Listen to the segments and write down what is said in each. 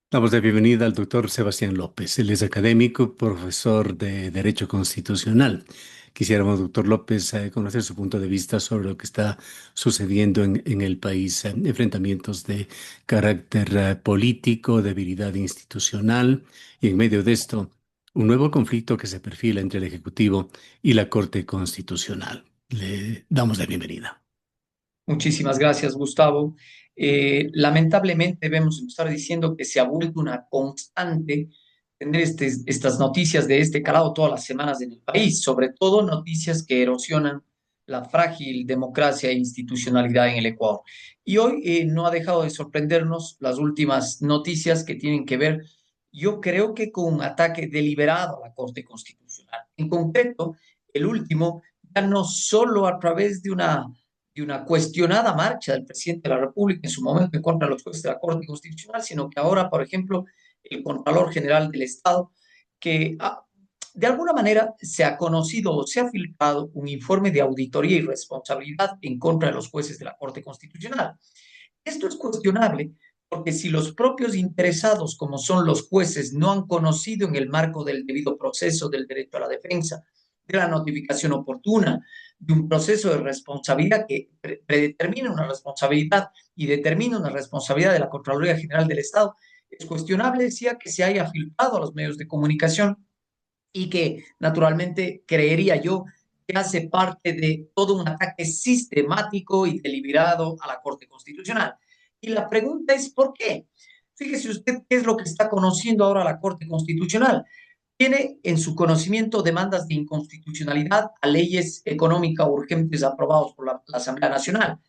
Damos la bienvenida al doctor Sebastián López. Él es académico, profesor de Derecho Constitucional. Quisiéramos, doctor López, conocer su punto de vista sobre lo que está sucediendo en el país. Enfrentamientos de carácter político, debilidad institucional y en medio de esto, un nuevo conflicto que se perfila entre el Ejecutivo y la Corte Constitucional. Le damos la bienvenida. Muchísimas gracias, Gustavo. Lamentablemente debemos estar diciendo que se ha vuelto una constante tener estas noticias de este calado todas las semanas en el país, sobre todo noticias que erosionan la frágil democracia e institucionalidad en el Ecuador. Y hoy no ha dejado de sorprendernos las últimas noticias que tienen que ver, yo creo que con un ataque deliberado a la Corte Constitucional. En concreto, el último, ya no solo a través de una cuestionada marcha del presidente de la República en su momento en contra de los jueces de la Corte Constitucional, sino que ahora, por ejemplo, el Contralor General del Estado, que de alguna manera se ha conocido o se ha filtrado un informe de auditoría y responsabilidad en contra de los jueces de la Corte Constitucional. Esto es cuestionable porque si los propios interesados, como son los jueces, no han conocido en el marco del debido proceso del derecho a la defensa, de la notificación oportuna, de un proceso de responsabilidad que predetermina una responsabilidad y determina una responsabilidad de la Contraloría General del Estado, es cuestionable, decía, que se haya filtrado a los medios de comunicación y que naturalmente creería yo que hace parte de todo un ataque sistemático y deliberado a la Corte Constitucional. Y la pregunta es, ¿por qué? Fíjese usted qué es lo que está conociendo ahora la Corte Constitucional. Tiene en su conocimiento demandas de inconstitucionalidad a leyes económicas urgentes aprobados por la Asamblea Nacional.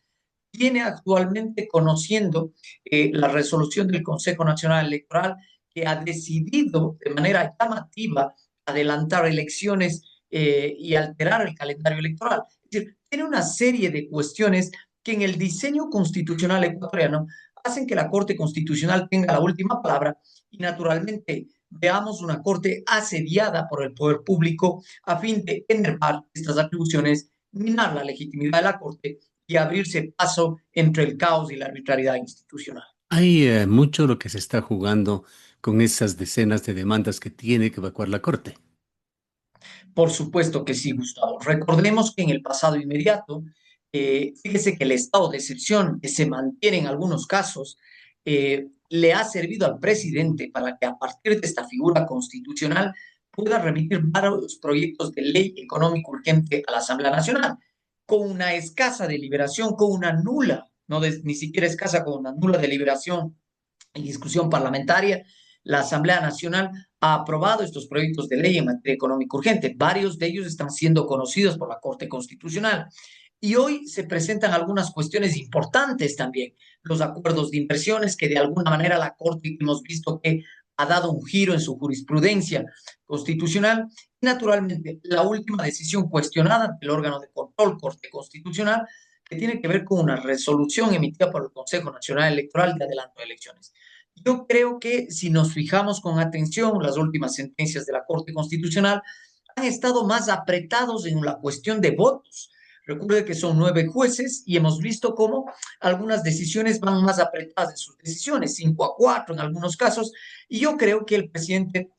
Tiene actualmente conociendo la resolución del Consejo Nacional Electoral que ha decidido de manera llamativa adelantar elecciones y alterar el calendario electoral. Es decir, tiene una serie de cuestiones que en el diseño constitucional ecuatoriano hacen que la Corte Constitucional tenga la última palabra y naturalmente veamos una Corte asediada por el poder público a fin de enervar estas atribuciones, minar la legitimidad de la Corte y abrirse paso entre el caos y la arbitrariedad institucional. Hay mucho lo que se está jugando con esas decenas de demandas que tiene que evacuar la Corte. Por supuesto que sí, Gustavo. Recordemos que en el pasado inmediato, fíjese que el estado de excepción que se mantiene en algunos casos le ha servido al presidente para que a partir de esta figura constitucional pueda remitir varios proyectos de ley económico urgente a la Asamblea Nacional, con una escasa deliberación, con una nula, ni siquiera escasa, con una nula deliberación y discusión parlamentaria. La Asamblea Nacional ha aprobado estos proyectos de ley en materia económica urgente. Varios de ellos están siendo conocidos por la Corte Constitucional. Y hoy se presentan algunas cuestiones importantes también. Los acuerdos de inversiones que de alguna manera la Corte hemos visto que ha dado un giro en su jurisprudencia constitucional. Y naturalmente, la última decisión cuestionada del órgano de control Corte Constitucional, que tiene que ver con una resolución emitida por el Consejo Nacional Electoral de adelanto de elecciones. Yo creo que si nos fijamos con atención, las últimas sentencias de la Corte Constitucional han estado más apretados en la cuestión de votos. Recuerde que son 9 jueces y hemos visto cómo algunas decisiones van más apretadas en sus decisiones, 5-4 en algunos casos, y yo creo que el presidente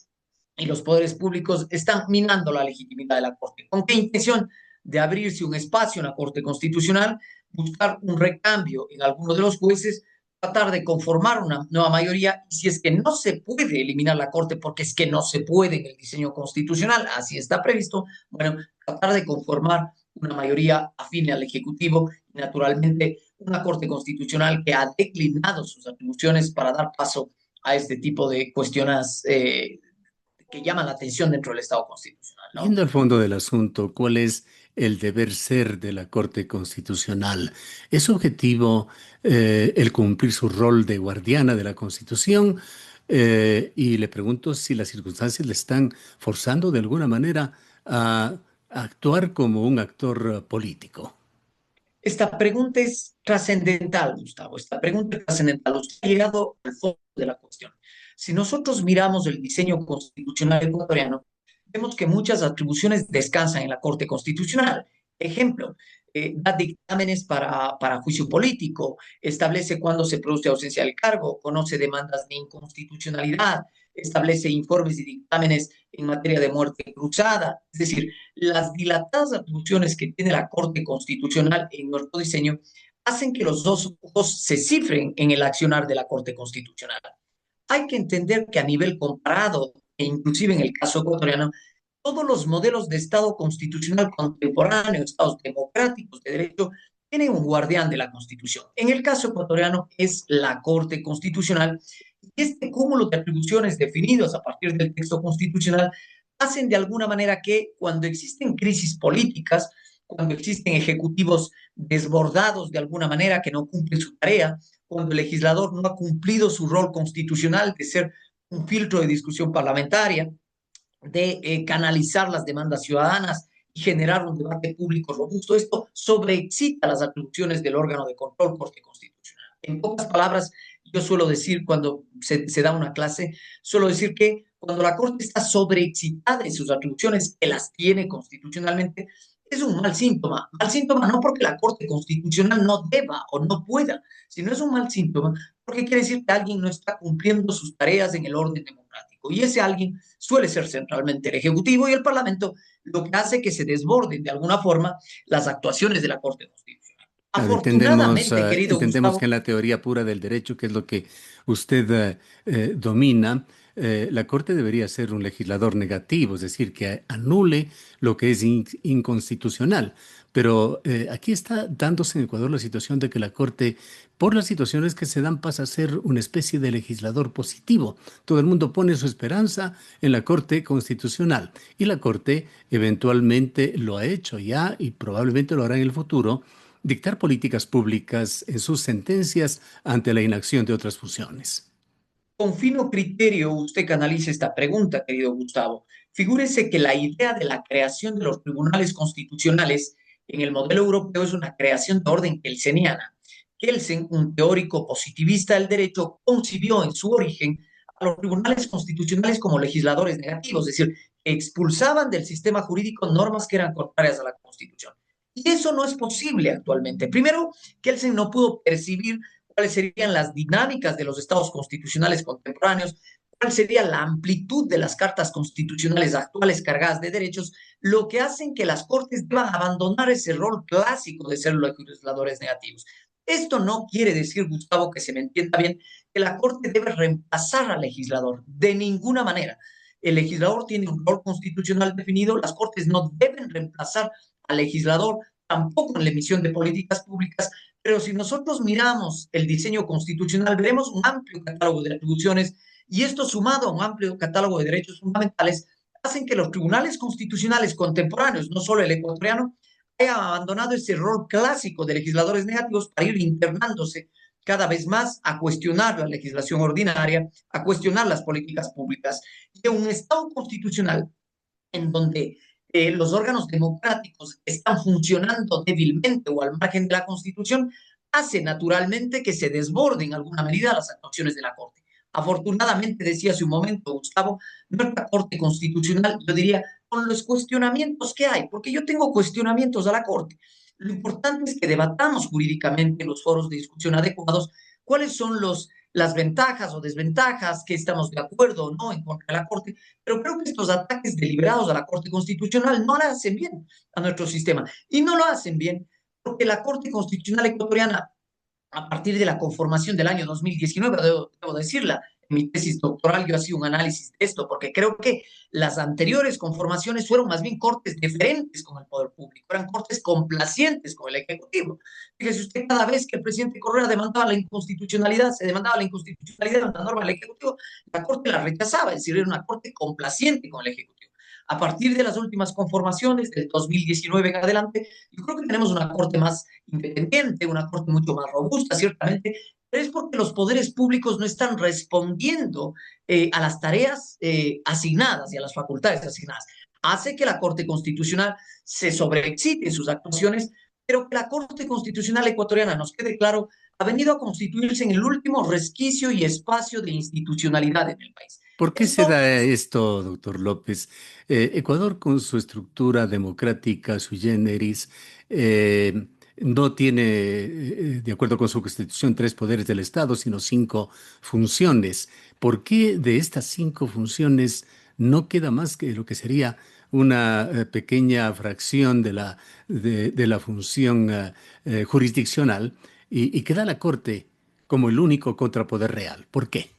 y los poderes públicos están minando la legitimidad de la Corte. ¿Con qué intención? De abrirse un espacio en la Corte Constitucional, buscar un recambio en algunos de los jueces, tratar de conformar una nueva mayoría, y si es que no se puede eliminar la Corte, porque es que no se puede en el diseño constitucional, así está previsto, bueno, tratar de conformar una mayoría afín al Ejecutivo y naturalmente una Corte Constitucional que ha declinado sus atribuciones para dar paso a este tipo de cuestiones que llaman la atención dentro del Estado constitucional, ¿no? Yendo al fondo del asunto, ¿cuál es el deber ser de la Corte Constitucional? ¿Es objetivo el cumplir su rol de guardiana de la Constitución? Y le pregunto si las circunstancias le están forzando de alguna manera a actuar como un actor político. Esta pregunta es trascendental, Gustavo. Esta pregunta es trascendental. Usted ha llegado al fondo de la cuestión. Si nosotros miramos el diseño constitucional ecuatoriano, vemos que muchas atribuciones descansan en la Corte Constitucional. Ejemplo, da dictámenes para juicio político, establece cuándo se produce ausencia del cargo, conoce demandas de inconstitucionalidad, establece informes y dictámenes en materia de muerte cruzada. Es decir, las dilatadas atribuciones que tiene la Corte Constitucional en nuestro diseño hacen que los dos ojos se cifren en el accionar de la Corte Constitucional. Hay que entender que a nivel comparado, e inclusive en el caso ecuatoriano, todos los modelos de Estado constitucional contemporáneo, Estados democráticos de derecho, tienen un guardián de la Constitución. En el caso ecuatoriano es la Corte Constitucional. Y este cúmulo de atribuciones definidos a partir del texto constitucional hacen de alguna manera que cuando existen crisis políticas, cuando existen ejecutivos desbordados de alguna manera que no cumplen su tarea, cuando el legislador no ha cumplido su rol constitucional de ser un filtro de discusión parlamentaria, de canalizar las demandas ciudadanas y generar un debate público robusto. Esto sobreexcita las atribuciones del órgano de control Corte Constitucional. En pocas palabras, yo suelo decir cuando se da una clase, suelo decir que cuando la Corte está sobreexcitada en sus atribuciones, que las tiene constitucionalmente, es un mal síntoma. Mal síntoma no porque la Corte Constitucional no deba o no pueda, sino es un mal síntoma porque quiere decir que alguien no está cumpliendo sus tareas en el orden democrático. Y ese alguien suele ser centralmente el Ejecutivo y el Parlamento, lo que hace que se desborden de alguna forma las actuaciones de la Corte Constitucional. Claro, entendemos, Afortunadamente, querido entendemos que Gustavo, en la teoría pura del derecho, que es lo que usted domina, la Corte debería ser un legislador negativo, es decir, que anule lo que es inconstitucional. Pero aquí está dándose en Ecuador la situación de que la Corte, por las situaciones que se dan, pasa a ser una especie de legislador positivo. Todo el mundo pone su esperanza en la Corte Constitucional y la Corte eventualmente lo ha hecho ya y probablemente lo hará en el futuro dictar políticas públicas en sus sentencias ante la inacción de otras funciones. con fino criterio usted canaliza esta pregunta, querido Gustavo. Figúrese que la idea de la creación de los tribunales constitucionales en el modelo europeo es una creación de orden kelseniana. Kelsen, un teórico positivista del derecho, concibió en su origen a los tribunales constitucionales como legisladores negativos, es decir, que expulsaban del sistema jurídico normas que eran contrarias a la Constitución. Y eso no es posible actualmente. Primero, Kelsen no pudo percibir cuáles serían las dinámicas de los estados constitucionales contemporáneos, cuál sería la amplitud de las cartas constitucionales actuales cargadas de derechos, lo que hacen que las cortes deban abandonar ese rol clásico de ser los legisladores negativos. Esto no quiere decir, Gustavo, que se me entienda bien, que la corte debe reemplazar al legislador, de ninguna manera. El legislador tiene un rol constitucional definido, las cortes no deben reemplazar al legislador, tampoco en la emisión de políticas públicas, pero si nosotros miramos el diseño constitucional, veremos un amplio catálogo de atribuciones y esto sumado a un amplio catálogo de derechos fundamentales hacen que los tribunales constitucionales contemporáneos, no solo el ecuatoriano, hayan abandonado ese rol clásico de legisladores negativos para ir internándose cada vez más a cuestionar la legislación ordinaria, a cuestionar las políticas públicas. Y un Estado constitucional en donde los órganos democráticos están funcionando débilmente o al margen de la Constitución, hace naturalmente que se desborden en alguna medida las actuaciones de la Corte. Afortunadamente, decía hace un momento Gustavo, nuestra Corte Constitucional, yo diría, con los cuestionamientos que hay, porque yo tengo cuestionamientos a la Corte. Lo importante es que debatamos jurídicamente en los foros de discusión adecuados cuáles son las ventajas o desventajas, que estamos de acuerdo o no en contra de la Corte, pero creo que estos ataques deliberados a la Corte Constitucional no la hacen bien a nuestro sistema. Y no lo hacen bien porque la Corte Constitucional ecuatoriana, a partir de la conformación del año 2019, debo decirla, en mi tesis doctoral yo hacía un análisis de esto, porque creo que las anteriores conformaciones fueron más bien cortes deferentes con el poder público, eran cortes complacientes con el Ejecutivo. Fíjese usted, cada vez que el presidente Correa demandaba la inconstitucionalidad, se demandaba la inconstitucionalidad de una norma del Ejecutivo, la Corte la rechazaba, es decir, era una Corte complaciente con el Ejecutivo. A partir de las últimas conformaciones, del 2019 en adelante, yo creo que tenemos una Corte más independiente, una Corte mucho más robusta, ciertamente, pero es porque los poderes públicos no están respondiendo a las tareas asignadas y a las facultades asignadas. Hace que la Corte Constitucional se sobreexcite en sus actuaciones, pero que la Corte Constitucional ecuatoriana, nos quede claro, ha venido a constituirse en el último resquicio y espacio de institucionalidad en el país. ¿Por qué se Esto, da esto, doctor López? Ecuador, con su estructura democrática sui generis, no tiene, de acuerdo con su constitución, tres poderes del Estado, sino cinco funciones. ¿Por qué de estas cinco funciones no queda más que lo que sería una pequeña fracción de la función jurisdiccional y queda la Corte como el único contrapoder real? ¿Por qué?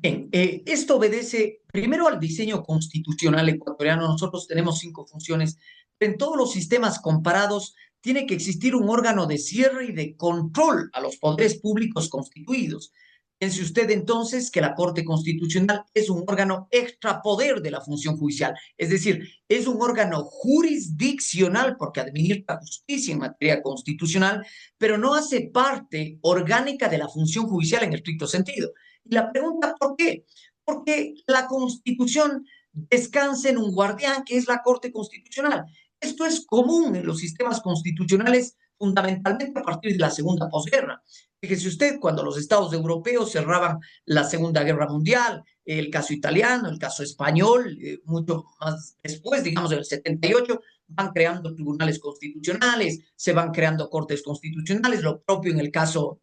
bien, esto obedece primero al diseño constitucional ecuatoriano. Nosotros tenemos cinco funciones. En todos los sistemas comparados tiene que existir un órgano de cierre y de control a los poderes públicos constituidos. Piense usted entonces que la Corte Constitucional es un órgano extrapoder de la función judicial, es decir, es un órgano jurisdiccional porque administra justicia en materia constitucional, pero no hace parte orgánica de la función judicial en estricto sentido. Y la pregunta, ¿por qué? Porque la Constitución descansa en un guardián que es la Corte Constitucional. Esto es común en los sistemas constitucionales fundamentalmente a partir de la Segunda posguerra. Fíjese usted, cuando los estados europeos cerraban la Segunda Guerra Mundial, el caso italiano, el caso español, mucho más después, digamos en el 78, van creando tribunales constitucionales, se van creando cortes constitucionales, lo propio en el caso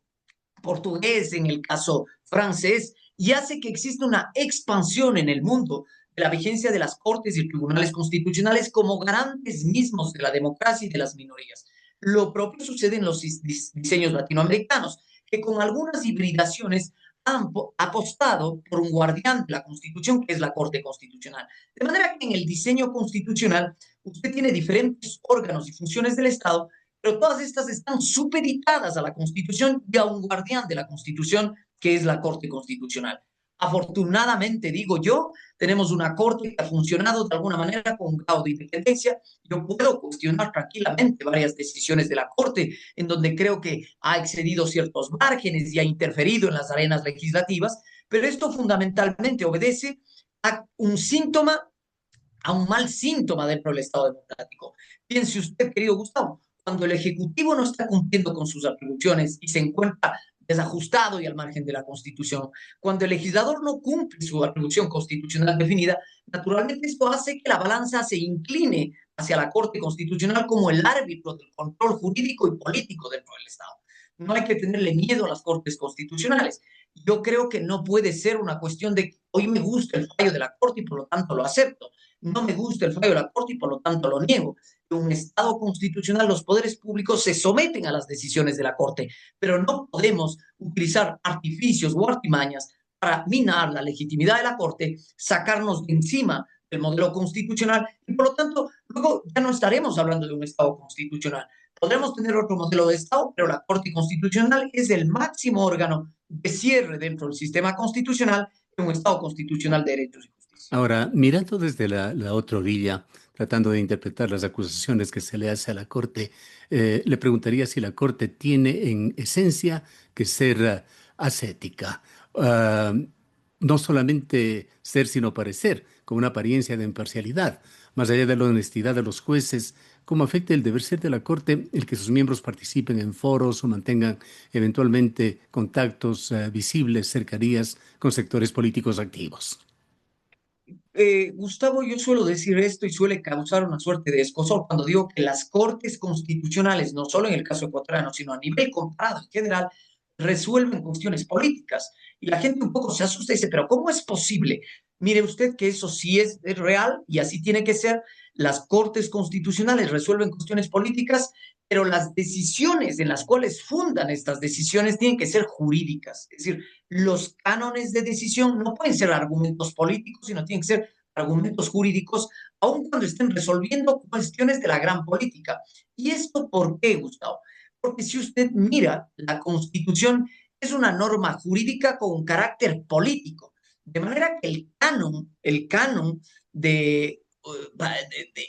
portugués, en el caso francés, y hace que exista una expansión en el mundo de la vigencia de las cortes y tribunales constitucionales como garantes mismos de la democracia y de las minorías. Lo propio sucede en los diseños latinoamericanos, que con algunas hibridaciones han apostado por un guardián de la Constitución, que es la Corte Constitucional. De manera que en el diseño constitucional usted tiene diferentes órganos y funciones del Estado, pero todas estas están supeditadas a la Constitución y a un guardián de la Constitución, que es la Corte Constitucional. Afortunadamente, digo yo, tenemos una Corte que ha funcionado de alguna manera con un grado de independencia. Yo puedo cuestionar tranquilamente varias decisiones de la Corte, en donde creo que ha excedido ciertos márgenes y ha interferido en las arenas legislativas, pero esto fundamentalmente obedece a un síntoma, a un mal síntoma dentro del Estado democrático. Piense usted, querido Gustavo, cuando el Ejecutivo no está cumpliendo con sus atribuciones y se encuentra desajustado y al margen de la Constitución, cuando el legislador no cumple su atribución constitucional definida, naturalmente esto hace que la balanza se incline hacia la Corte Constitucional como el árbitro del control jurídico y político dentro del Estado. No hay que tenerle miedo a las Cortes Constitucionales. Yo creo que no puede ser una cuestión de hoy me gusta el fallo de la Corte y por lo tanto lo acepto, no me gusta el fallo de la Corte y por lo tanto lo niego. En un Estado constitucional los poderes públicos se someten a las decisiones de la Corte, pero no podemos utilizar artificios o artimañas para minar la legitimidad de la Corte, sacarnos de encima del modelo constitucional y por lo tanto luego ya no estaremos hablando de un Estado constitucional. Podremos tener otro modelo de Estado, pero la Corte Constitucional es el máximo órgano de cierre dentro del sistema constitucional en un Estado constitucional de derechos y justicia. Ahora, mirando desde la otra orilla, tratando de interpretar las acusaciones que se le hace a la Corte, le preguntaría si la Corte tiene en esencia que ser ascética. Ah, no solamente ser, sino parecer, con una apariencia de imparcialidad, más allá de la honestidad de los jueces, cómo afecta el deber ser de la Corte el que sus miembros participen en foros o mantengan eventualmente contactos visibles, cercanías con sectores políticos activos. Gustavo, yo suelo decir esto y suele causar una suerte de escozor cuando digo que las cortes constitucionales, no solo en el caso ecuatoriano, sino a nivel comparado en general, resuelven cuestiones políticas. Y la gente un poco se asusta y dice, pero ¿cómo es posible? Mire usted que eso sí es real y así tiene que ser. Las cortes constitucionales resuelven cuestiones políticas, pero las decisiones en las cuales fundan estas decisiones tienen que ser jurídicas. Es decir, los cánones de decisión no pueden ser argumentos políticos, sino tienen que ser argumentos jurídicos, aun cuando estén resolviendo cuestiones de la gran política. ¿Y esto por qué, Gustavo? Porque si usted mira, la Constitución es una norma jurídica con carácter político, de manera que el canon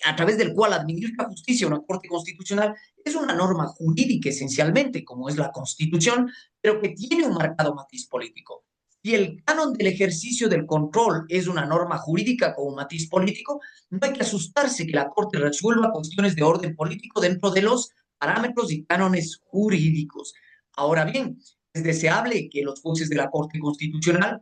a través del cual administra justicia una Corte Constitucional es una norma jurídica esencialmente, como es la Constitución, pero que tiene un marcado matiz político. Si el canon del ejercicio del control es una norma jurídica con un matiz político, no hay que asustarse que la Corte resuelva cuestiones de orden político dentro de los parámetros y cánones jurídicos. Ahora bien, es deseable que los jueces de la Corte Constitucional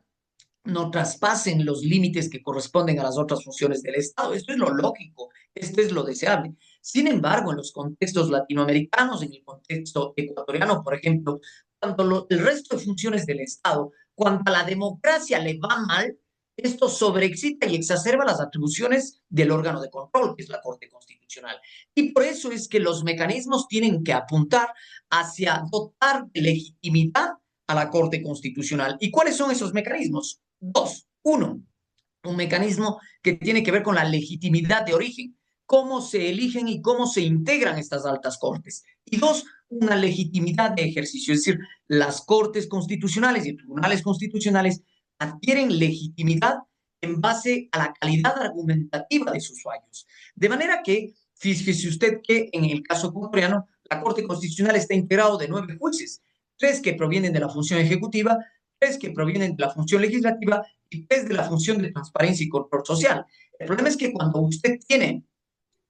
no traspasen los límites que corresponden a las otras funciones del Estado. Esto es lo lógico, esto es lo deseable. Sin embargo, en los contextos latinoamericanos, en el contexto ecuatoriano, por ejemplo, cuando el resto de funciones del Estado, cuando a la democracia le va mal, esto sobreexcita y exacerba las atribuciones del órgano de control, que es la Corte Constitucional. Y por eso es que los mecanismos tienen que apuntar hacia dotar de legitimidad a la Corte Constitucional. ¿Y cuáles son esos mecanismos? Dos. Uno, un mecanismo que tiene que ver con la legitimidad de origen, cómo se eligen y cómo se integran estas altas cortes. Y dos, una legitimidad de ejercicio, es decir, las cortes constitucionales y tribunales constitucionales adquieren legitimidad en base a la calidad argumentativa de sus fallos. De manera que, fíjese usted que en el caso ecuatoriano, la Corte Constitucional está integrado de 9 jueces, 3 que provienen de la función ejecutiva, 3 que provienen de la función legislativa y 3 de la función de transparencia y control social. El problema es que cuando usted tiene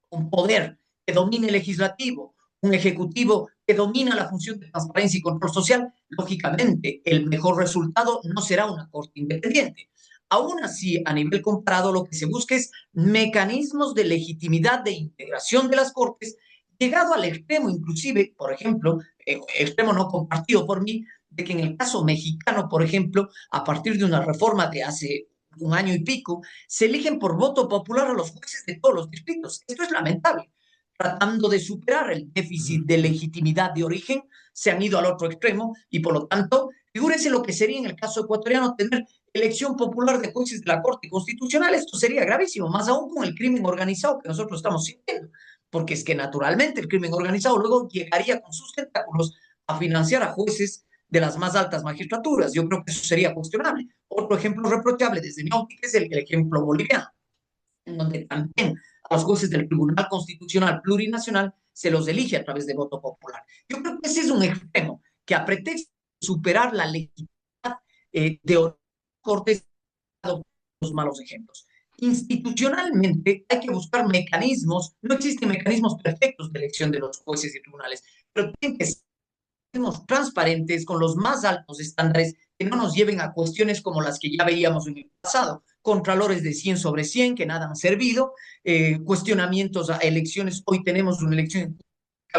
un poder que domine el legislativo, un ejecutivo que domina la función de transparencia y control social, lógicamente el mejor resultado no será una corte independiente. Aún así, a nivel comparado, lo que se busca es mecanismos de legitimidad de integración de las cortes, llegado al extremo, inclusive, por ejemplo, extremo no compartido por mí, de que en el caso mexicano, por ejemplo, a partir de una reforma de hace un año y pico, se eligen por voto popular a los jueces de todos los distritos. Esto es lamentable. Tratando de superar el déficit de legitimidad de origen, se han ido al otro extremo y por lo tanto, figúrense lo que sería en el caso ecuatoriano tener elección popular de jueces de la Corte Constitucional. Esto sería gravísimo, más aún con el crimen organizado que nosotros estamos sintiendo, porque es que naturalmente el crimen organizado luego llegaría con sus tentáculos a financiar a jueces de las más altas magistraturas. Yo creo que eso sería cuestionable. Otro ejemplo reprochable desde mi óptica es el ejemplo boliviano, en donde también a los jueces del Tribunal Constitucional Plurinacional se los elige a través de voto popular. Yo creo que ese es un extremo que a pretexto de superar la legitimidad de Cortes los malos ejemplos. Institucionalmente hay que buscar mecanismos, no existen mecanismos perfectos de elección de los jueces y tribunales, pero tienen que ser transparentes, con los más altos estándares, que no nos lleven a cuestiones como las que ya veíamos en el pasado, contralores de 100 sobre 100 que nada han servido, cuestionamientos a elecciones, hoy tenemos una elección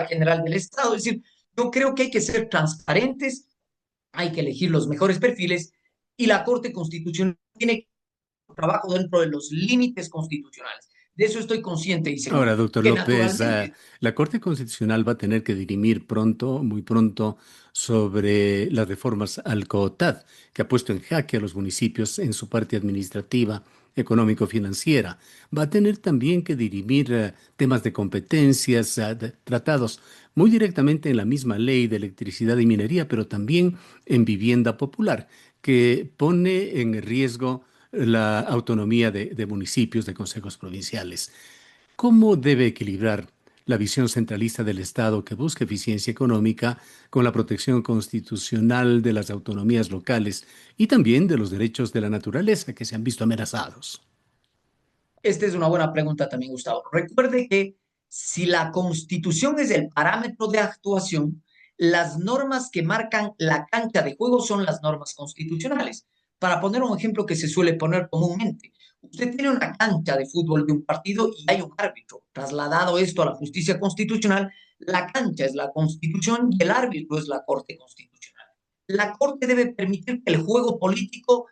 general del Estado, es decir, yo creo que hay que ser transparentes, hay que elegir los mejores perfiles y la Corte Constitucional tiene trabajo dentro de los límites constitucionales. De eso estoy consciente y seguro, Ahora, doctor que López, naturalmente la Corte Constitucional va a tener que dirimir pronto, muy pronto, sobre las reformas al COTAD, que ha puesto en jaque a los municipios en su parte administrativa, económico-financiera. Va a tener también que dirimir temas de competencias, tratados muy directamente en la misma ley de electricidad y minería, pero también en vivienda popular, que pone en riesgo la autonomía de municipios, de consejos provinciales. ¿Cómo debe equilibrar la visión centralista del Estado que busca eficiencia económica con la protección constitucional de las autonomías locales y también de los derechos de la naturaleza que se han visto amenazados? esta es una buena pregunta también, Gustavo. Recuerde que si la Constitución es el parámetro de actuación, las normas que marcan la cancha de juego son las normas constitucionales. Para poner un ejemplo que se suele poner comúnmente, usted tiene una cancha de fútbol de un partido y hay un árbitro. Trasladado esto a la justicia constitucional, la cancha es la Constitución y el árbitro es la Corte Constitucional. La Corte debe permitir que el juego político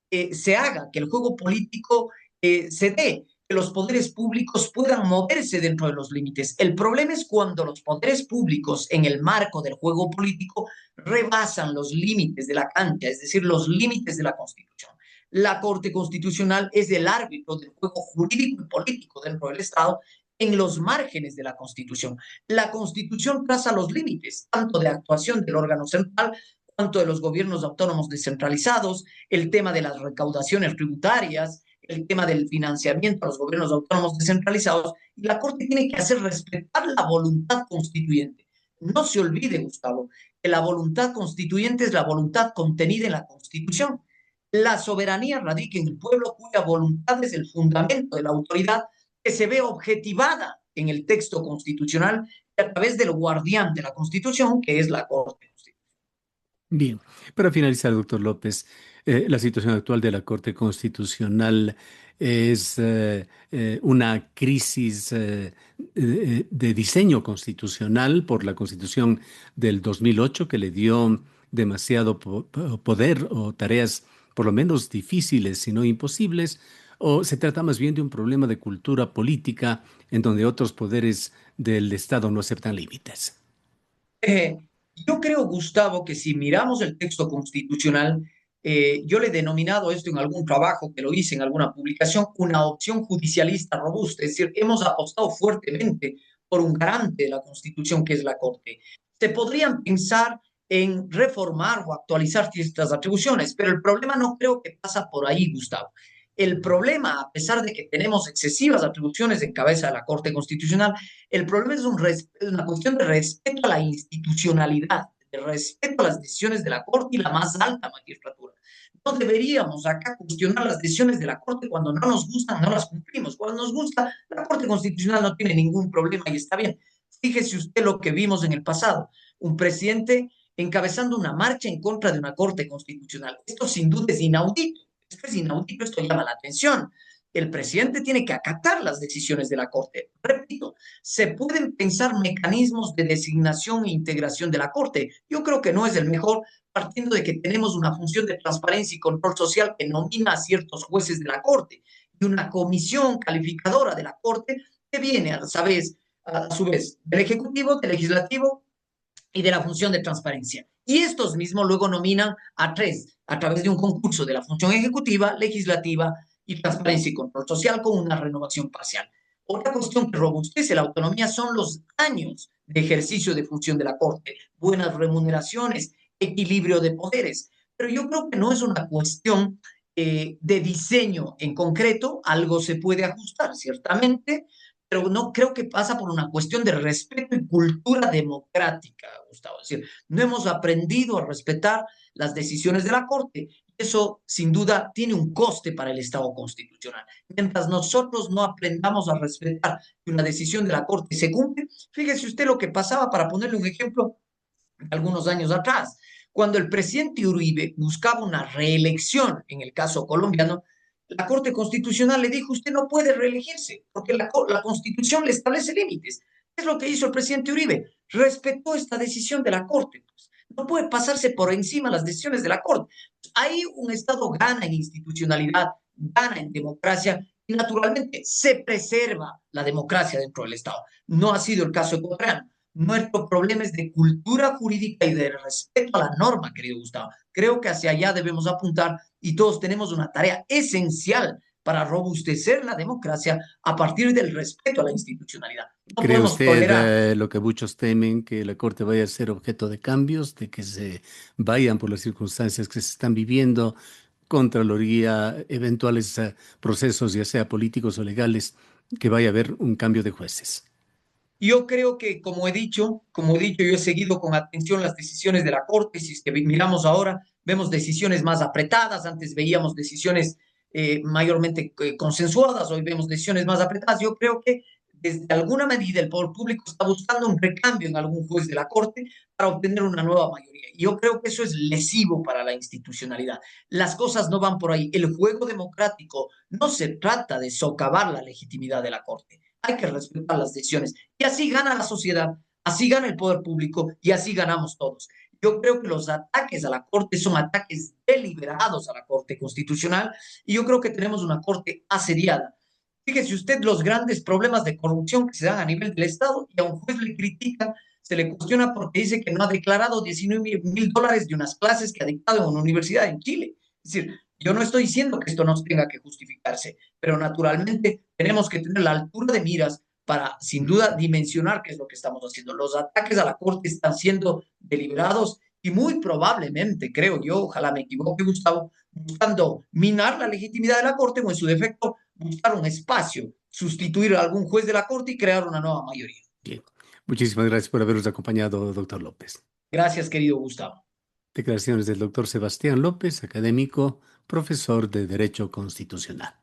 se haga, que el juego político se dé, que los poderes públicos puedan moverse dentro de los límites. El problema es cuando los poderes públicos en el marco del juego político rebasan los límites de la cancha, es decir, los límites de la Constitución. La Corte Constitucional es el árbitro del juego jurídico y político dentro del Estado en los márgenes de la Constitución. La Constitución traza los límites, tanto de actuación del órgano central, cuanto de los gobiernos autónomos descentralizados, el tema de las recaudaciones tributarias, el tema del financiamiento a los gobiernos autónomos descentralizados, y la Corte tiene que hacer respetar la voluntad constituyente. No se olvide, Gustavo, que la voluntad constituyente es la voluntad contenida en la Constitución. La soberanía radica en el pueblo, cuya voluntad es el fundamento de la autoridad, que se ve objetivada en el texto constitucional a través del guardián de la Constitución, que es la Corte. Bien, para finalizar, doctor López, la situación actual de la Corte Constitucional es una crisis de diseño constitucional por la Constitución del 2008 que le dio demasiado poder o tareas por lo menos difíciles, si no imposibles, o se trata más bien de un problema de cultura política en donde otros poderes del Estado no aceptan límites. Eh, yo creo, Gustavo, que si miramos el texto constitucional, yo le he denominado esto en algún trabajo que lo hice en alguna publicación, una opción judicialista robusta, es decir, hemos apostado fuertemente por un garante de la Constitución que es la Corte. Se podrían pensar en reformar o actualizar ciertas atribuciones, pero el problema no creo que pasa por ahí, Gustavo. El problema, a pesar de que tenemos excesivas atribuciones en cabeza de la Corte Constitucional, el problema es una cuestión de respeto a la institucionalidad, de respeto a las decisiones de la Corte y la más alta magistratura. No deberíamos acá cuestionar las decisiones de la Corte cuando no nos gustan, no las cumplimos. Cuando nos gusta, la Corte Constitucional no tiene ningún problema y está bien. Fíjese usted lo que vimos en el pasado. Un presidente encabezando una marcha en contra de una Corte Constitucional. Esto sin duda es inaudito. Esto es inaudito, esto llama la atención. El presidente tiene que acatar las decisiones de la Corte. Repito, se pueden pensar mecanismos de designación e integración de la Corte. Yo creo que no es el mejor, partiendo de que tenemos una función de transparencia y control social que nomina a ciertos jueces de la Corte y una comisión calificadora de la Corte que viene a su vez del Ejecutivo, del Legislativo y de la función de transparencia. Y estos mismos luego nominan a tres a través de un concurso de la función ejecutiva, legislativa y transparencia y control social con una renovación parcial. Otra cuestión que robustece la autonomía son los años de ejercicio de función de la Corte, buenas remuneraciones, equilibrio de poderes. Pero yo creo que no es una cuestión de diseño en concreto, algo se puede ajustar, ciertamente, pero no creo que pasa por una cuestión de respeto y cultura democrática, Gustavo. Es decir, no hemos aprendido a respetar las decisiones de la Corte. Eso, sin duda, tiene un coste para el Estado constitucional. Mientras nosotros no aprendamos a respetar que una decisión de la Corte se cumple, fíjese usted lo que pasaba, para ponerle un ejemplo, algunos años atrás, cuando el presidente Uribe buscaba una reelección, en el caso colombiano, la Corte Constitucional le dijo, usted no puede reelegirse, porque la Constitución le establece límites. ¿Qué es lo que hizo el presidente Uribe? Respetó esta decisión de la Corte. Pues. No puede pasarse por encima las decisiones de la Corte. Ahí un Estado gana en institucionalidad, gana en democracia y naturalmente se preserva la democracia dentro del Estado. No ha sido el caso ecuatoriano. Nuestro problema es de cultura jurídica y de respeto a la norma, querido Gustavo. Creo que hacia allá debemos apuntar y todos tenemos una tarea esencial para robustecer la democracia a partir del respeto a la institucionalidad. No ¿Cree podemos usted tolerar. lo que muchos temen, que la Corte vaya a ser objeto de cambios, de que se vayan por las circunstancias que se están viviendo, Contraloría, eventuales procesos, ya sea políticos o legales, que vaya a haber un cambio de jueces? Yo creo que, como he dicho, yo he seguido con atención las decisiones de la Corte. Si es que miramos ahora, vemos decisiones más apretadas. Antes veíamos decisiones mayormente consensuadas, hoy vemos decisiones más apretadas. Yo creo que desde alguna medida el poder público está buscando un recambio en algún juez de la Corte para obtener una nueva mayoría. Y yo creo que eso es lesivo para la institucionalidad. Las cosas no van por ahí. El juego democrático no se trata de socavar la legitimidad de la Corte. Hay que respetar las decisiones. Y así gana la sociedad, así gana el poder público y así ganamos todos. Yo creo que los ataques a la Corte son ataques deliberados a la Corte Constitucional y yo creo que tenemos una Corte asediada. Fíjese usted los grandes problemas de corrupción que se dan a nivel del Estado y a un juez le critican, se le cuestiona porque dice que no ha declarado $19,000 de unas clases que ha dictado en una universidad en Chile. Es decir, yo no estoy diciendo que esto no tenga que justificarse, pero naturalmente tenemos que tener la altura de miras para, sin duda, dimensionar qué es lo que estamos haciendo. Los ataques a la Corte están siendo deliberados y muy probablemente, creo yo, ojalá me equivoque, Gustavo, buscando minar la legitimidad de la Corte o en su defecto buscar un espacio, sustituir a algún juez de la Corte y crear una nueva mayoría. Bien. Muchísimas gracias por habernos acompañado, doctor López. Gracias, querido Gustavo. Declaraciones del doctor Sebastián López, académico, profesor de Derecho Constitucional.